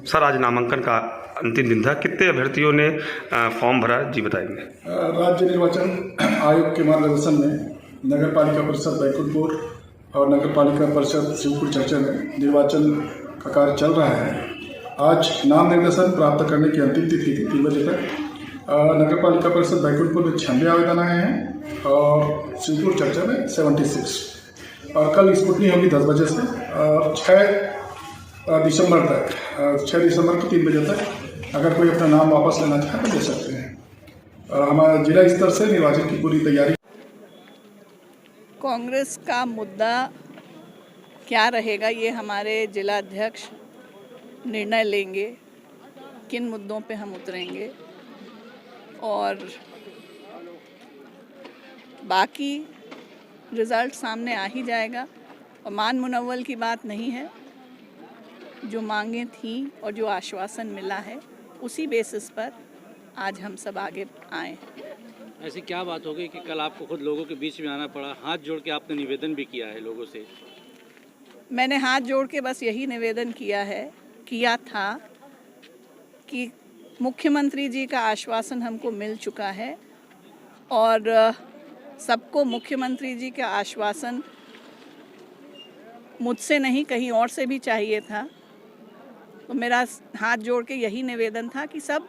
Sir, आज नामांकन का अंतिम दिन था, कितने अभ्यर्थियों ने फॉर्म भरा, जी बताएंगे। राज्य निर्वाचन आयोग के मार्गदर्शन में नगर पालिका परिषद बैकुंठपुर और नगर पालिका परिषद शिवपुर चर्चा में निर्वाचन का कार्य चल रहा है। आज नाम निर्देशन प्राप्त करने की अंतिम तिथि थी 3 बजे तक। नगर पालिका परिषद बैकुंठपुर में 96 आवेदन आए हैं और शिवपुर चर्चा में 76। और कल स्कूटनी होगी 10 बजे से 6 दिसंबर तक, 6 दिसंबर को 3 बजे तक अगर कोई अपना नाम वापस लेना चाहे तो ले सकते हैं। हमारा जिला स्तर से निर्वाचन की पूरी तैयारी। कांग्रेस का मुद्दा क्या रहेगा, ये हमारे जिला अध्यक्ष निर्णय लेंगे किन मुद्दों पे हम उतरेंगे, और बाकी रिज़ल्ट सामने आ ही जाएगा। और मान मुनव्वल की बात नहीं है, जो मांगें थी और जो आश्वासन मिला है उसी बेसिस पर आज हम सब आगे आए हैं। ऐसी क्या बात हो गई कि कल आपको खुद लोगों के बीच में आना पड़ा, हाथ जोड़ के आपने निवेदन भी किया है लोगों से? मैंने हाथ जोड़ के बस यही निवेदन किया था कि मुख्यमंत्री जी का आश्वासन हमको मिल चुका है और सबको मुख्यमंत्री जी का आश्वासन मुझसे नहीं कहीं और से भी चाहिए था। तो मेरा हाथ जोड़ के यही निवेदन था कि सब,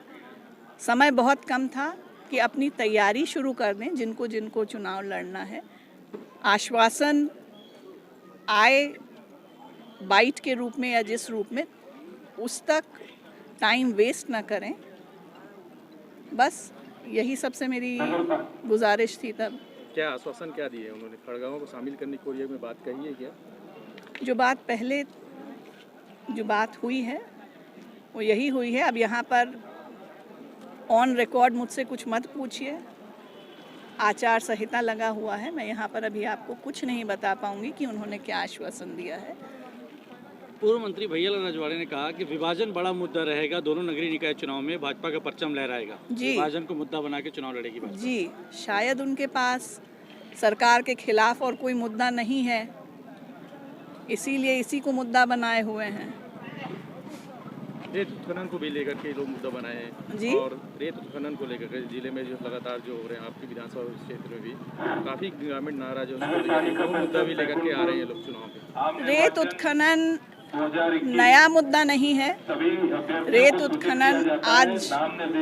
समय बहुत कम था कि अपनी तैयारी शुरू कर दें, जिनको जिनको चुनाव लड़ना है। आश्वासन आए बाइट के रूप में या जिस रूप में, उस तक टाइम वेस्ट ना करें, बस यही सबसे मेरी गुजारिश थी। तब क्या आश्वासन क्या दिए उन्होंने? खड़गांव को शामिल करने की में बात कही है क्या? जो बात हुई है वो यही हुई है। अब यहाँ पर ऑन रिकॉर्ड मुझसे कुछ मत पूछिए, आचार संहिता लगा हुआ है। मैं यहाँ पर अभी आपको कुछ नहीं बता पाऊंगी कि उन्होंने क्या आश्वासन दिया है। पूर्व मंत्री भैयालाल रजवाड़े ने कहा कि विभाजन बड़ा मुद्दा रहेगा, दोनों नगरीय निकाय चुनाव में भाजपा का परचम लहराएगा। जी, विभाजन को मुद्दा बना के चुनाव लड़ेगी भाजपा। जी, शायद उनके पास सरकार के खिलाफ और कोई मुद्दा नहीं है, इसीलिए इसी को मुद्दा बनाए हुए हैं। रेत उत्खनन को भी लेकर के लोग मुद्दा बनाए हैं जी, और रेत उत्खनन को लेकर के जिले में जो लगातार जो हो रहे हैं, आपकी विधानसभा क्षेत्र में भी काफी ग्रामीण नाराज है, उसको मुद्दा भी लेकर के आ रहे हैं लोग चुनाव में। रेत उत्खनन नया मुद्दा नहीं है। रेत उत्खनन आज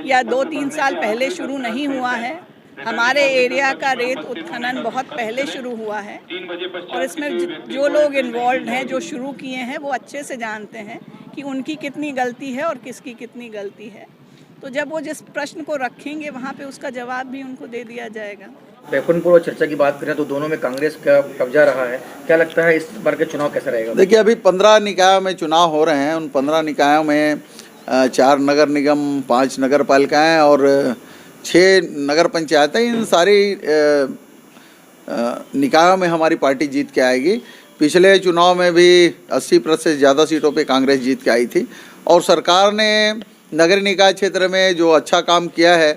या 2-3 साल पहले शुरू नहीं हुआ है। हमारे एरिया का रेत उत्खनन बहुत पहले शुरू हुआ है और इसमें जो लोग इन्वॉल्व हैं, जो शुरू किए हैं, वो अच्छे से जानते हैं कि उनकी कितनी गलती है और किसकी कितनी गलती है। तो जब वो जिस प्रश्न को रखेंगे वहाँ पे उसका जवाब भी उनको दे दिया जाएगा। बैकुंठपुर और चर्चा की बात करें तो दोनों में कांग्रेस का कब्जा रहा है, क्या लगता है इस बार के चुनाव कैसा रहेगा? देखिए, अभी 15 निकायों में चुनाव हो रहे हैं। उन 15 निकायों में 4 नगर निगम, 5 नगर पालिकाएँ और 6 नगर पंचायतें, इन सारी निकायों में हमारी पार्टी जीत के आएगी। पिछले चुनाव में भी 80% से ज़्यादा सीटों पे कांग्रेस जीत के आई थी और सरकार ने नगर निकाय क्षेत्र में जो अच्छा काम किया है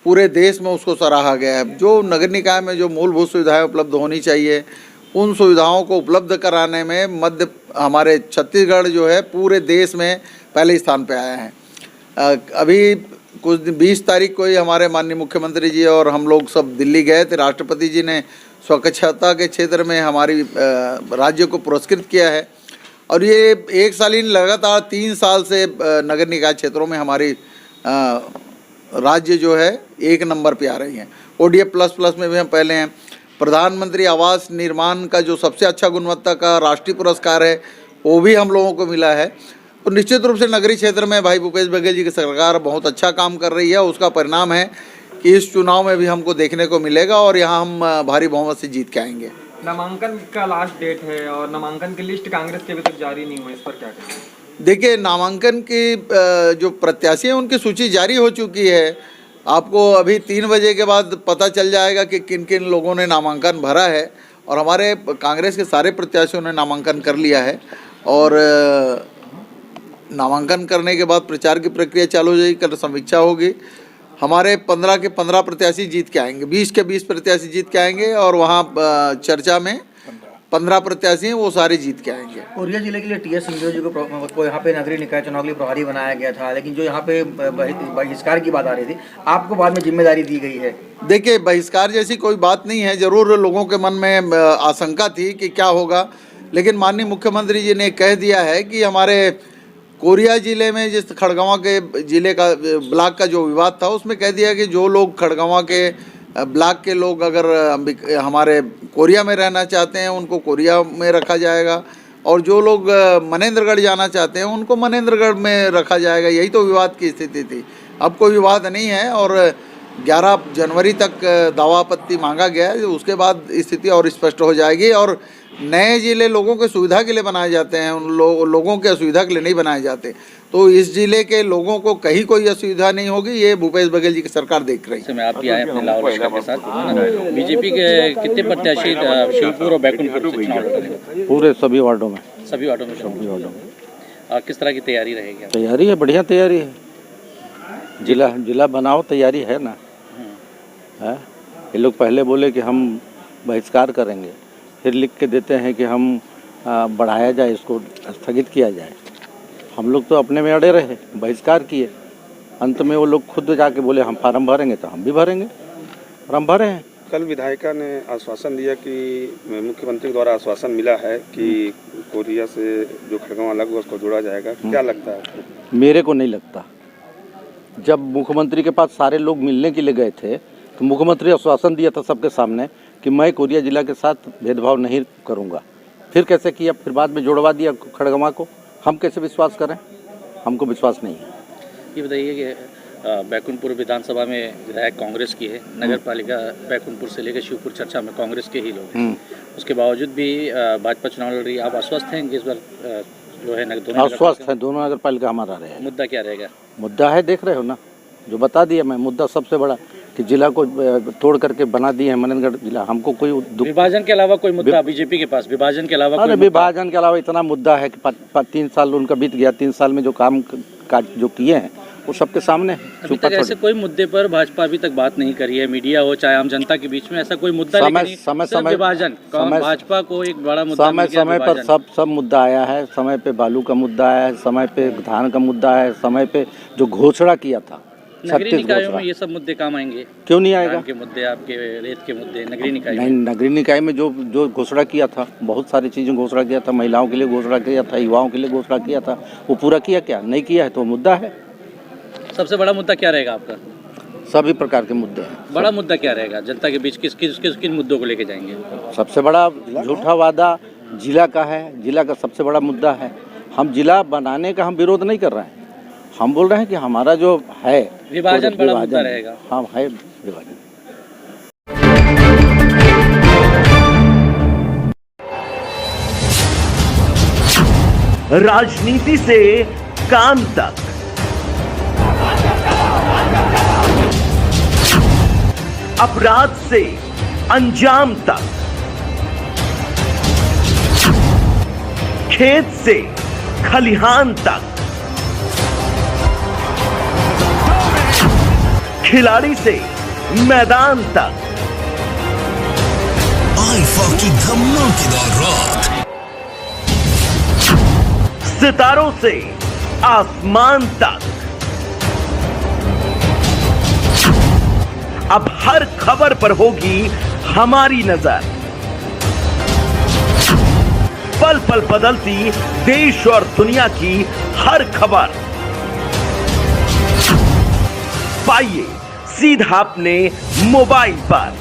पूरे देश में उसको सराहा गया है। जो नगर निकाय में जो मूलभूत सुविधाएं उपलब्ध होनी चाहिए, उन सुविधाओं को उपलब्ध कराने में हमारे छत्तीसगढ़ जो है पूरे देश में पहले स्थान पे आया है। अभी कुछ दिन 20 तारीख को ही हमारे माननीय मुख्यमंत्री जी और हम लोग सब दिल्ली गए थे। राष्ट्रपति जी ने स्वच्छता के क्षेत्र में हमारी राज्य को पुरस्कृत किया है और ये एक साल ही लगातार 3 साल से नगर निकाय क्षेत्रों में हमारी राज्य जो है 1 नंबर पे आ रही हैं। ODF++ में भी हम पहले हैं। प्रधानमंत्री आवास निर्माण का जो सबसे अच्छा गुणवत्ता का राष्ट्रीय पुरस्कार है वो भी हम लोगों को मिला है। तो निश्चित रूप से नगरीय क्षेत्र में भाई भूपेश बघेल जी की सरकार बहुत अच्छा काम कर रही है। उसका परिणाम है कि इस चुनाव में भी हमको देखने को मिलेगा और यहाँ हम भारी बहुमत से जीत के आएंगे। नामांकन का लास्ट डेट है और नामांकन की लिस्ट कांग्रेस के अभी तक जारी नहीं हुई, इस पर क्या कहेंगे? देखिए, नामांकन की जो प्रत्याशी हैं उनकी सूची जारी हो चुकी है। आपको अभी 3 बजे के बाद पता चल जाएगा कि किन किन लोगों ने नामांकन भरा है और हमारे कांग्रेस के सारे प्रत्याशियों ने नामांकन कर लिया है और नामांकन करने के बाद प्रचार की प्रक्रिया चालू हो जाएगी। कल समीक्षा होगी। हमारे 15 के 15 प्रत्याशी जीत के आएंगे, 20 के 20 प्रत्याशी जीत के आएंगे और वहाँ चर्चा में 15 प्रत्याशी हैं वो सारे जीत के आएंगे। कोरिया जिले के लिए टीएस सिंहदेव जी को यहाँ पे नगरीय निकाय चुनाव के लिए प्रभारी बनाया गया था, लेकिन जो यहाँ पे बहिष्कार की बात आ रही थी, आपको बाद में जिम्मेदारी दी गई है। देखिए, बहिष्कार जैसी कोई बात नहीं है। जरूर लोगों के मन में आशंका थी कि क्या होगा, लेकिन माननीय मुख्यमंत्री जी ने कह दिया है कि हमारे कोरिया जिले में जिस खड़गवां के जिले का ब्लॉक का जो विवाद था उसमें कह दिया कि जो लोग खड़गवां के ब्लॉक के लोग अगर हमारे कोरिया में रहना चाहते हैं उनको कोरिया में रखा जाएगा, और जो लोग मनेंद्रगढ़ जाना चाहते हैं उनको मनेंद्रगढ़ में रखा जाएगा। यही तो विवाद की स्थिति थी। अब कोई विवाद नहीं है और 11 जनवरी तक दावापत्ति मांगा गया है, उसके बाद स्थिति और स्पष्ट हो जाएगी। और नए जिले लोगों के सुविधा के लिए बनाए जाते हैं, उन लोगों के असुविधा के लिए नहीं बनाए जाते। तो इस जिले के लोगों को कहीं कोई असुविधा नहीं होगी, ये भूपेश बघेल जी की सरकार देख रही है। मैं आप भी आए अपने लाहौल लश्कर के साथ। बीजेपी के कितने प्रत्याशी शिवपुर और बैकुंठपुर से चुनाव लड़ रहे हैं? पूरे सभी वार्डों में सभी वार्डों में। किस तरह की तैयारी रहेगी? तैयारी है, बढ़िया तैयारी है। जिला बनाओ, तैयारी है ना है। ये लोग पहले बोले कि हम बहिष्कार करेंगे, फिर लिख के देते हैं कि हम बढ़ाया जाए, इसको स्थगित किया जाए। हम लोग तो अपने में अड़े रहे, बहिष्कार किए। अंत में वो लोग खुद जाके बोले हम फार्म भरेंगे, तो हम भी भरेंगे और हम भरे हैं। कल विधायिका ने आश्वासन दिया कि मुख्यमंत्री द्वारा आश्वासन मिला है कि कोरिया से जो खड़गवां लगा उसको जोड़ा जाएगा। क्या लगता है आपको? मेरे को नहीं लगता। जब मुख्यमंत्री के पास सारे लोग मिलने के लिए गए थे तो मुख्यमंत्री आश्वासन दिया था सबके सामने कि मैं कोरिया जिला के साथ भेदभाव नहीं करूंगा। फिर कैसे किया? फिर बाद में जोड़वा दिया खड़गवां को। हम कैसे विश्वास करें? हमको विश्वास नहीं है। ये बताइए कि बैकुंठपुर विधानसभा में विधायक कांग्रेस की है, नगर पालिका बैकुंठपुर से लेकर शिवपुर चर्चा में कांग्रेस के ही लोग हैं, उसके बावजूद भी भाजपा चुनाव लड़ रही है। आप आश्वस्त हैं कि इस बार जो है दोनों आश्वस्त है? दोनों नगर पालिका हमारा रहे। मुद्दा क्या रहेगा? मुद्दा है, देख रहे हो ना, जो बता दिया मैं। मुद्दा सबसे बड़ा कि जिला को तोड़ करके बना दिए हैं मनेंद्रगढ़ जिला। हमको कोई विभाजन के अलावा कोई मुद्दा बीजेपी के पास? विभाजन के अलावा? अरे विभाजन के अलावा इतना मुद्दा है कि 3 साल उनका बीत गया। 3 साल में जो काम काज जो किए हैं वो सबके सामने है। अभी तक ऐसे कोई मुद्दे पर भाजपा अभी तक बात नहीं करी है, मीडिया हो चाहे आम जनता के बीच में ऐसा कोई मुद्दा समय विभाजन भाजपा को एक बड़ा मुद्दा समय पर सब मुद्दा आया है। समय पे बालू का मुद्दा आया है, समय पे धान का मुद्दा है, समय पे जो घोषणा किया था। नगरीय निकायों में ये सब मुद्दे काम आएंगे? क्यों नहीं आएगा? के मुद्दे, आपके रेत के मुद्दे नगरीय निकाय नहीं, नगरीय निकाय में जो घोषणा किया था, बहुत सारी चीज़ें घोषणा किया था। महिलाओं के लिए घोषणा किया था, युवाओं के लिए घोषणा किया था, वो पूरा किया क्या? नहीं किया है, तो मुद्दा है। सबसे बड़ा मुद्दा क्या रहेगा आपका? सभी प्रकार के मुद्दे हैं। बड़ा मुद्दा क्या रहेगा जनता के बीच? किन मुद्दों को लेके जाएंगे? सबसे बड़ा झूठा वादा जिला का है। जिला का सबसे बड़ा मुद्दा है। हम जिला बनाने का हम विरोध नहीं कर रहे हैं, हम बोल रहे हैं कि हमारा जो है विभाजन बड़ा मुद्दा रहेगा। हाँ है विभाजन। राजनीति से काम तक, अपराध से अंजाम तक, खेत से खलिहान तक, खिलाड़ी से मैदान तक, आईफा की धमाकेदार रात, सितारों से आसमान तक, अब हर खबर पर होगी हमारी नजर। पल पल बदलती देश और दुनिया की हर खबर पाइए सीधा अपने मोबाइल पर।